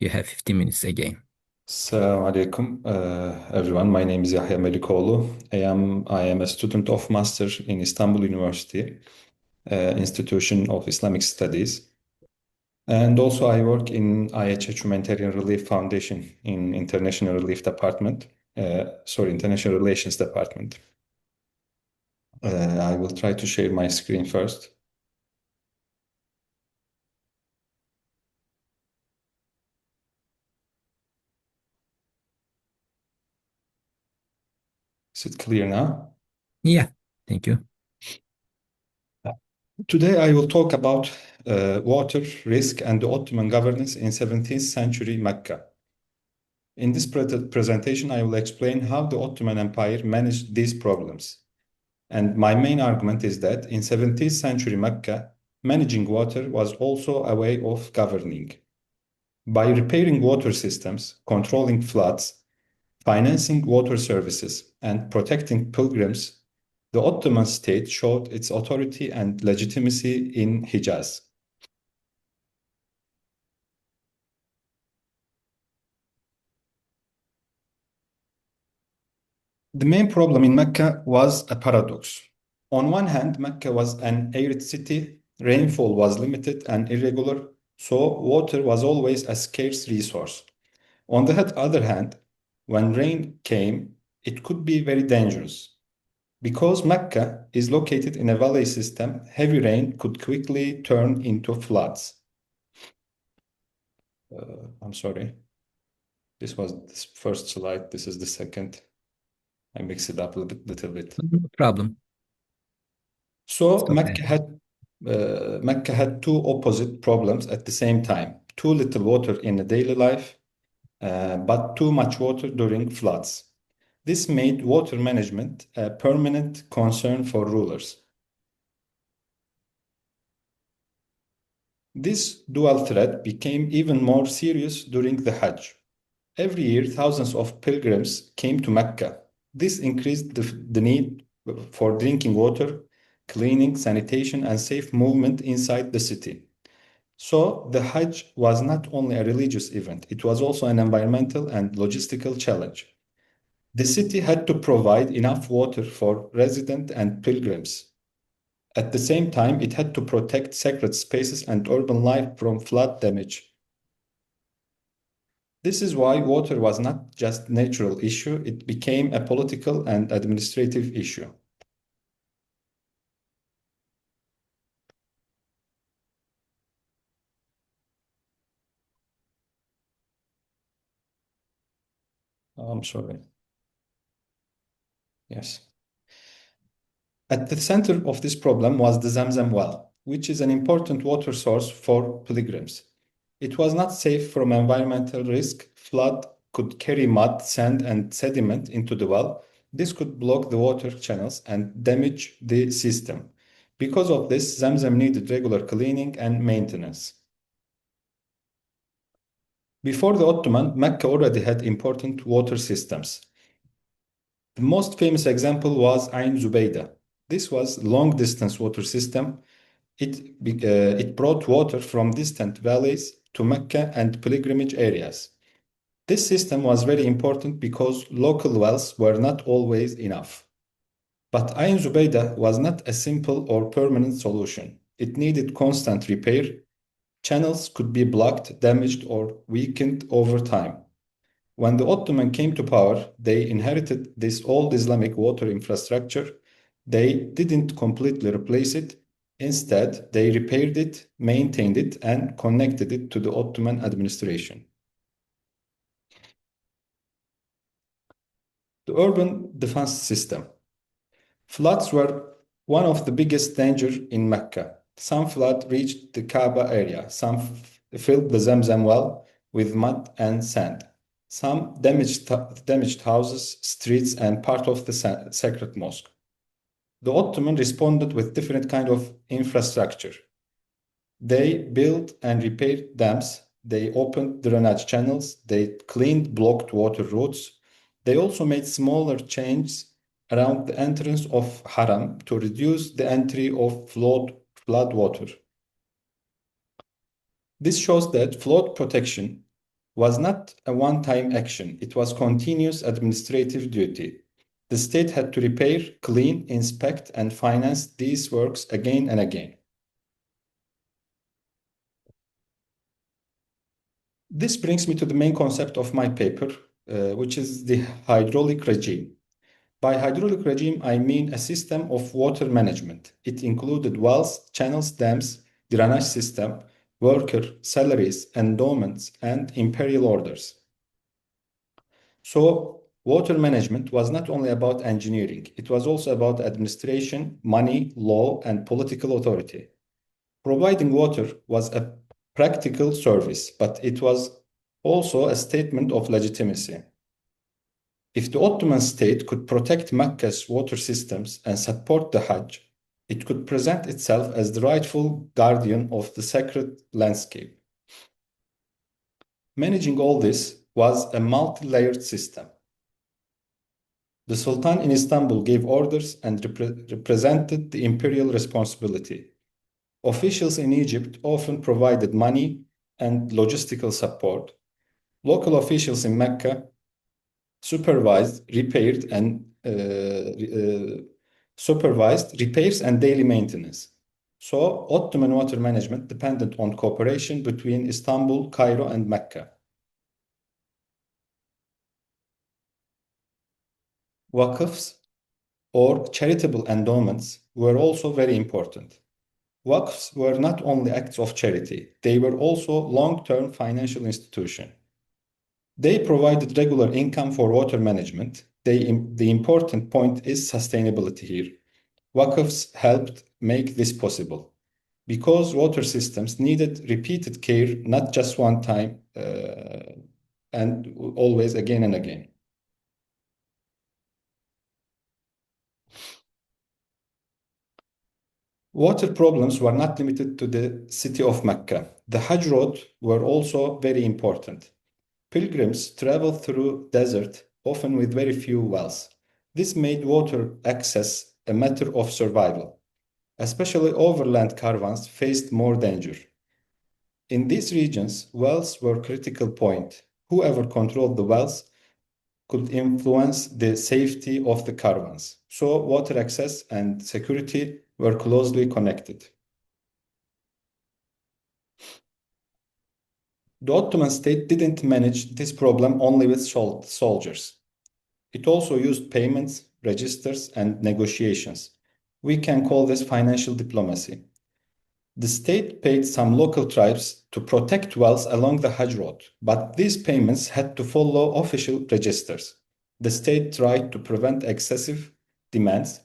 You have 15 minutes again. Assalamu alaikum, everyone. My name is Yahya Melikoğlu. I am a student of master in Istanbul University. Institution of Islamic Studies. And also I work in IHH Humanitarian Relief Foundation in International Relief Department. International Relations Department. I will try to share my screen first. Is it clear now? Yeah, thank you. Today I will talk about water risk and the Ottoman governance in 17th century Mecca. In this presentation, I will explain how the Ottoman Empire managed these problems. And my main argument is that in 17th century Mecca, managing water was also a way of governing. By repairing water systems, controlling floods, financing water services, and protecting pilgrims, the Ottoman state showed its authority and legitimacy in Hijaz. The main problem in Mecca was a paradox. On one hand, Mecca was an arid city, rainfall was limited and irregular, so water was always a scarce resource. On the other hand, when rain came, it could be very dangerous. Because Mecca is located in a valley system, heavy rain could quickly turn into floods. I'm sorry. This was this first slide. This is the second. I mixed it up a little bit. No problem. So It's okay. Mecca had two opposite problems at the same time. Too little water in the daily life, but too much water during floods. This made water management a permanent concern for rulers. This dual threat became even more serious during the Hajj. Every year, thousands of pilgrims came to Mecca. This increased the need for drinking water, cleaning, sanitation, and safe movement inside the city. So the Hajj was not only a religious event, it was also an environmental and logistical challenge. The city had to provide enough water for residents and pilgrims. At the same time, it had to protect sacred spaces and urban life from flood damage. This is why water was not just a natural issue, it became a political and administrative issue. I'm sorry. Yes. At the center of this problem was the Zamzam well, which is an important water source for pilgrims. It was not safe from environmental risk. Flood could carry mud, sand, and sediment into the well. This could block the water channels and damage the system. Because of this, Zamzam needed regular cleaning and maintenance. Before the Ottoman, Mecca already had important water systems. The most famous example was Ain Zubaydah. This was long-distance water system. It brought water from distant valleys to Mecca and pilgrimage areas. This system was very important because local wells were not always enough. But Ain Zubaydah was not a simple or permanent solution. It needed constant repair. Channels could be blocked, damaged, or weakened over time. When the Ottoman came to power, they inherited this old Islamic water infrastructure. They didn't completely replace it. Instead, they repaired it, maintained it, and connected it to the Ottoman administration. The urban defense system. Floods were one of the biggest dangers in Mecca. Some flood reached the Kaaba area. Some filled the Zamzam well with mud and sand. Some damaged houses, streets, and part of the sacred mosque. The Ottoman responded with different kind of infrastructure. They built and repaired dams. They opened drainage channels. They cleaned blocked water routes. They also made smaller changes around the entrance of Haram to reduce the entry of flood water. This shows that flood protection was not a one-time action. It was continuous administrative duty. The state had to repair, clean, inspect, and finance these works again and again. This brings me to the main concept of my paper, which is the hydraulic regime. By hydraulic regime, I mean a system of water management. It included wells, channels, dams, drainage system, worker, salaries, endowments, and imperial orders. So water management was not only about engineering, it was also about administration, money, law, and political authority. Providing water was a practical service, but it was also a statement of legitimacy. If the Ottoman state could protect Mecca's water systems and support the Hajj, it could present itself as the rightful guardian of the sacred landscape. Managing all this was a multi-layered system. The Sultan in Istanbul gave orders and represented the imperial responsibility. Officials in Egypt often provided money and logistical support. Local officials in Mecca supervised repairs and daily maintenance. So Ottoman water management depended on cooperation between Istanbul, Cairo, and Mecca. Waqfs, or charitable endowments, were also very important. Waqfs were not only acts of charity, they were also long-term financial institutions. They provided regular income for water management. The important point is sustainability here. Waqfs helped make this possible because water systems needed repeated care, not just one time and always again and again. Water problems were not limited to the city of Mecca. The Hajj road were also very important. Pilgrims traveled through desert, often with very few wells. This made water access a matter of survival. Especially overland caravans faced more danger. In these regions, wells were a critical point. Whoever controlled the wells could influence the safety of the caravans. So water access and security were closely connected. The Ottoman state didn't manage this problem only with soldiers. It also used payments, registers, and negotiations. We can call this financial diplomacy. The state paid some local tribes to protect wells along the Hajj road, but these payments had to follow official registers. The state tried to prevent excessive demands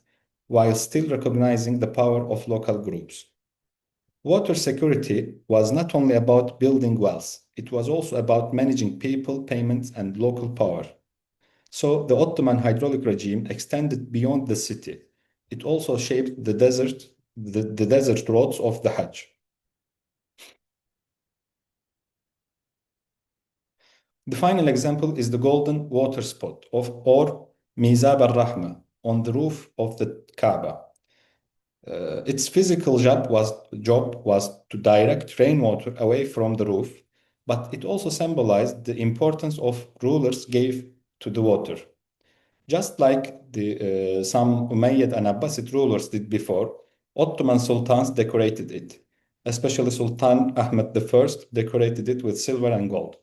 while still recognizing the power of local groups. Water security was not only about building wells, it was also about managing people, payments, and local power. So the Ottoman hydraulic regime extended beyond the city. It also shaped the desert roads of the Hajj. The final example is the golden water spot or Mizab al-Rahma on the roof of the Kaaba. Its physical job was to direct rainwater away from the roof, but it also symbolized the importance of rulers gave to the water. Just like some Umayyad and Abbasid rulers did before, Ottoman sultans decorated it. Especially Sultan Ahmed I decorated it with silver and gold.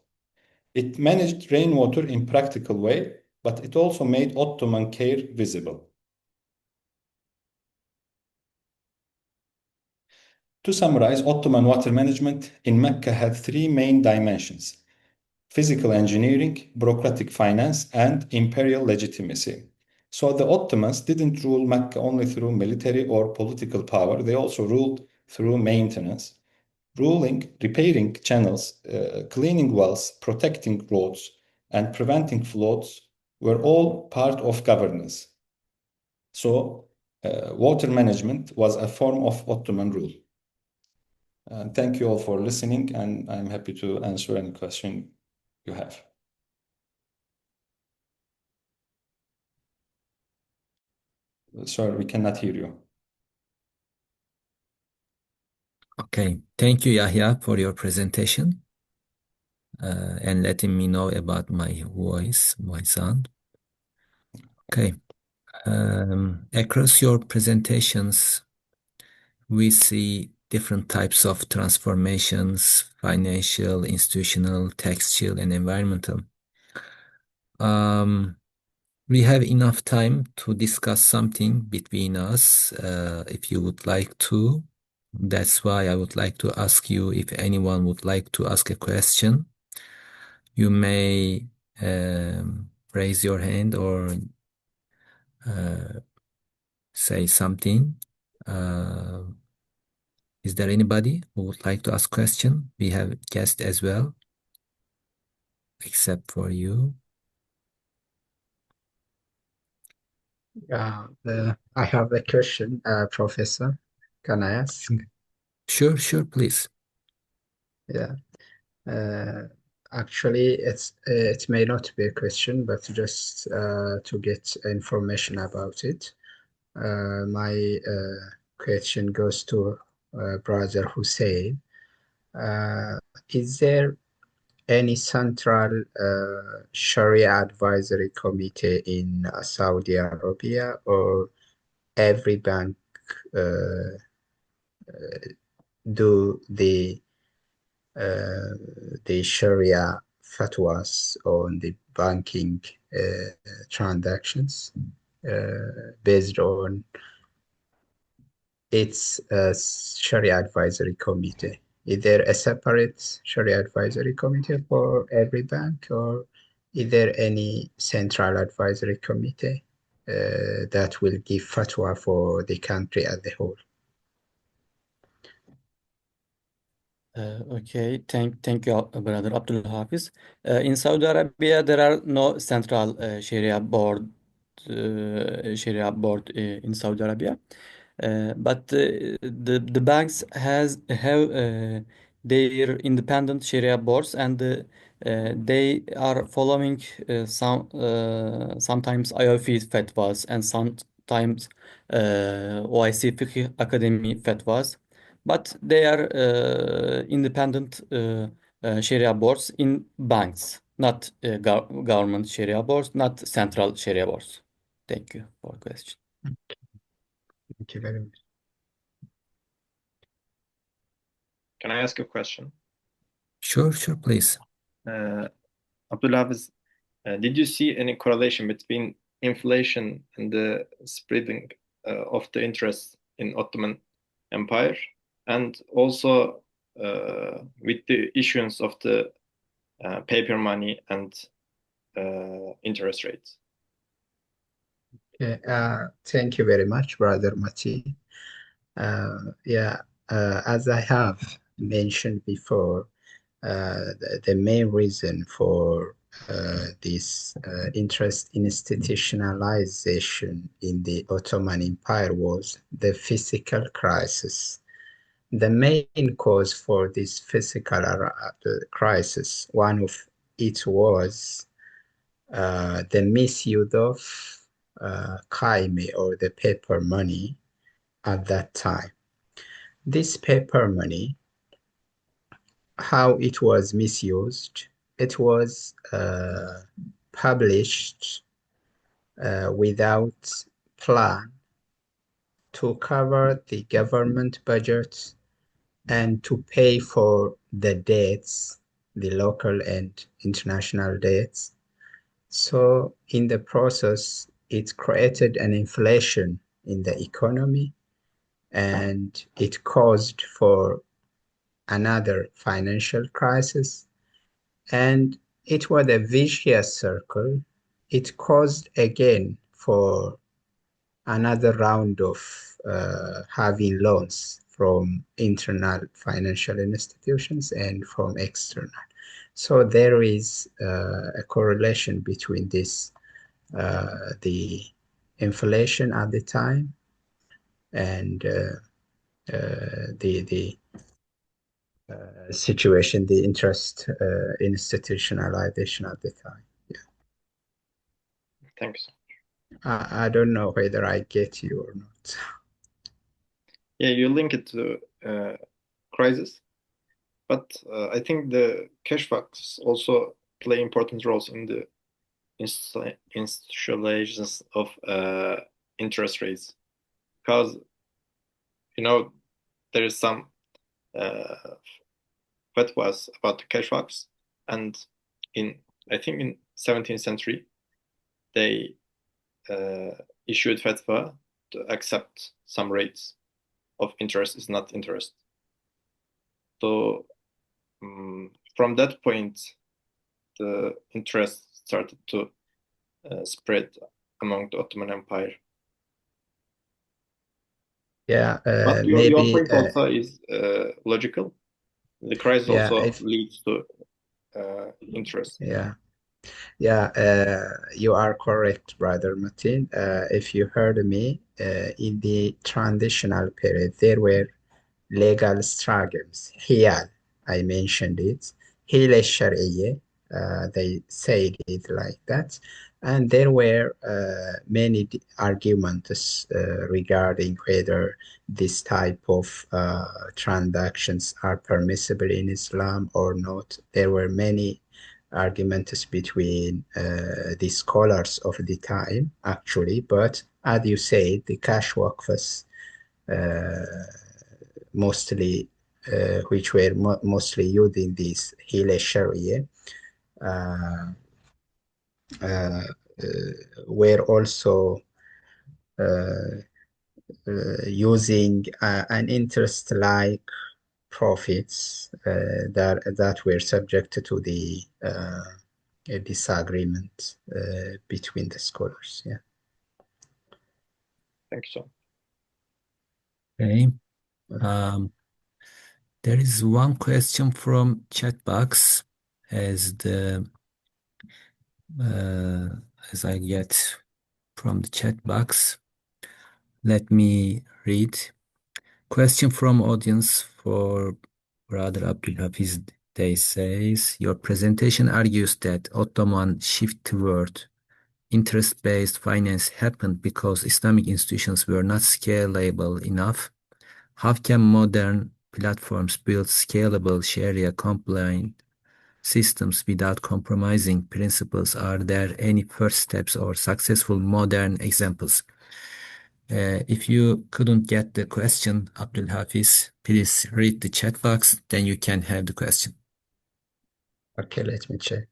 It managed rainwater in practical way, but it also made Ottoman care visible. To summarize, Ottoman water management in Mecca had three main dimensions: physical engineering, bureaucratic finance, and imperial legitimacy. So the Ottomans didn't rule Mecca only through military or political power, they also ruled through maintenance. Ruling, repairing channels, cleaning wells, protecting roads, and preventing floods were all part of governance. So water management was a form of Ottoman rule. Thank you all for listening, and I'm happy to answer any question you have. Sir, we cannot hear you. Okay, thank you, Yahya, for your presentation and letting me know about my voice, my sound. Okay, across your presentations, we see different types of transformations: financial, institutional, textual, and environmental. We have enough time to discuss something between us, if you would like to. That's why I would like to ask you if anyone would like to ask a question. You may raise your hand or say something. Is there anybody who would like to ask question? We have guests as well, except for you. I have a question, Professor. Can I ask? Sure, please. Yeah. Actually, it may not be a question, but just to get information about it. My question goes to Brother Hussein. Is there any central Sharia advisory committee in Saudi Arabia, or every bank uh, do the Sharia fatwas on the banking transactions based on its Sharia advisory committee? Is there a separate Sharia advisory committee for every bank, or is there any central advisory committee that will give fatwa for the country as a whole? Okay, thank you, Brother Abdul Hafiz. In Saudi Arabia, there are no central Sharia board in Saudi Arabia. But the banks have their independent Sharia boards, and they are following sometimes IOF fatwas and sometimes OIC Fiqh Academy fatwas, but they are independent Sharia boards in banks, not government Sharia boards, not central Sharia boards. Thank you for the question. Thank you very much. Can I ask a question? Sure, please. Abdullah, did you see any correlation between inflation and the spreading of the interest in Ottoman Empire, and also with the issuance of the paper money and interest rates? Thank you very much, Brother Mati. As I have mentioned before, the main reason for this interest institutionalization in the Ottoman Empire was the fiscal crisis. The main cause for this fiscal crisis, one of it was the misuse of kaime, or the paper money, at that time. This paper money, how it was misused, it was published without plan to cover the government budget and to pay for the debts, the local and international debts. So in the process, it created an inflation in the economy, and it caused for another financial crisis, and it was a vicious circle. It caused again for another round of having loans from internal financial institutions and from external. So there is a correlation between this, the inflation at the time, and the situation, the interest institutionalization at the time. Yeah. Thanks. I don't know whether I get you or not. Yeah, you link it to crisis, but I think the cash vaults also play important roles in the institutionalizations of interest rates, because there is some fatwas about the cashbacks, and I think in 17th century they issued fatwa to accept some rates of interest is not interest. So from that point, the interest started to spread among the Ottoman Empire. Yeah, But your maybe point also is logical. The crisis yeah, also if leads to interest. yeah, yeah, you are correct, brother Martin. If you heard me, in the transitional period, there were legal struggles. Hiyal, I mentioned it. Hila Sharia, they said it like that. And there were many arguments regarding whether this type of transactions are permissible in Islam or not. There were many arguments between the scholars of the time, actually. But as you said, the cash waqfs mostly which were mostly used in this Hile Sharia uh, uh, were also uh, using an interest like profits that were subject to the disagreement between the scholars. Yeah. Thank you so. Okay. There is one question from chat box as as I get from the chat box. Let me read. Question from audience for Brother Abdulhafiz. They says your presentation argues that Ottoman shift toward interest-based finance happened because Islamic institutions were not scalable enough. How can modern platforms build scalable Sharia-compliant systems without compromising principles? Are there any first steps or successful modern examples? If you couldn't get the question, Abdul Hafiz, please read the chat box, then you can have the question. Okay, let me check.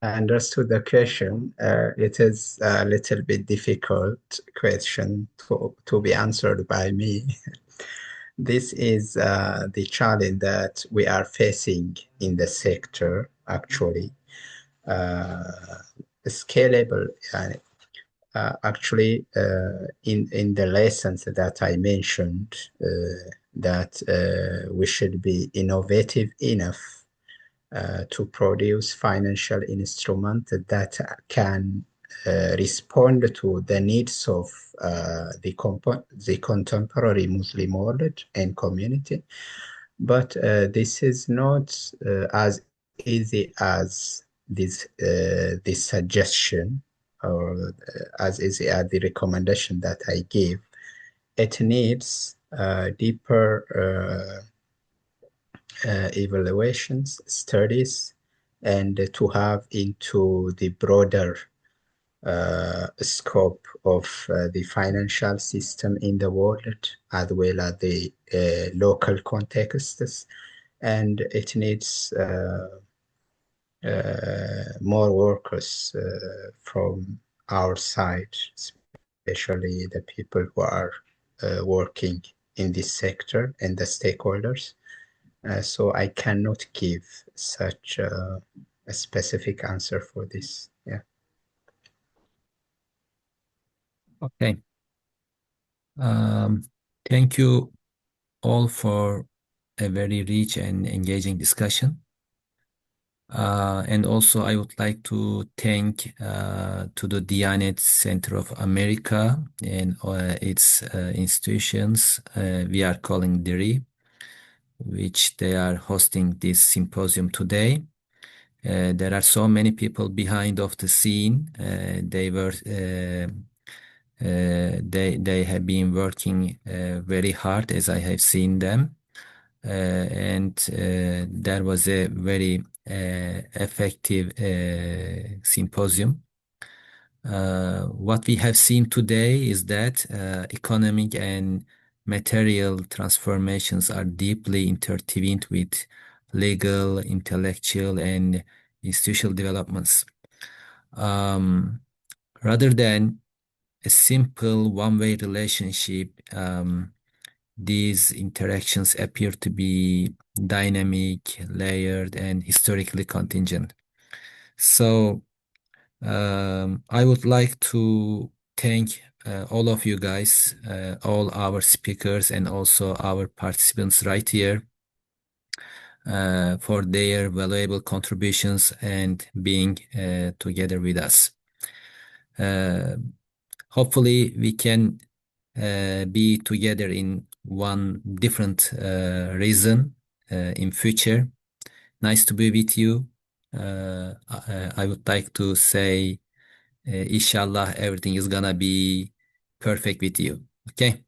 I understood the question. It is a little bit difficult question to be answered by me. This is the challenge that we are facing in the sector, actually. Scalable, actually, in the lessons that I mentioned, that we should be innovative enough to produce financial instruments that can respond to the needs of the contemporary Muslim world and community. But this is not as easy as this suggestion or as easy as the recommendation that I give. It needs deeper evaluations, studies, and to have into the broader scope of the financial system in the world, as well as the local contexts. And it needs more workers from our side, especially the people who are working in this sector and the stakeholders. So I cannot give such a specific answer for this. Yeah. Okay. Thank you all for a very rich and engaging discussion. And also I would like to thank to the Diyanet Center of America and its institutions we are calling DIRI which they are hosting this symposium today. There are so many people behind of the scene. They have been working very hard as I have seen them. And there was a very effective symposium. What we have seen today is that economic and material transformations are deeply intertwined with legal, intellectual, and institutional developments. Rather than a simple one-way relationship, these interactions appear to be dynamic, layered, and historically contingent. So I would like to thank all of you guys, all our speakers, and also our participants right here for their valuable contributions and being together with us. Hopefully, we can be together in one different reason in future. Nice to be with you. I would like to say, inshallah, everything is gonna be perfect with you. Okay.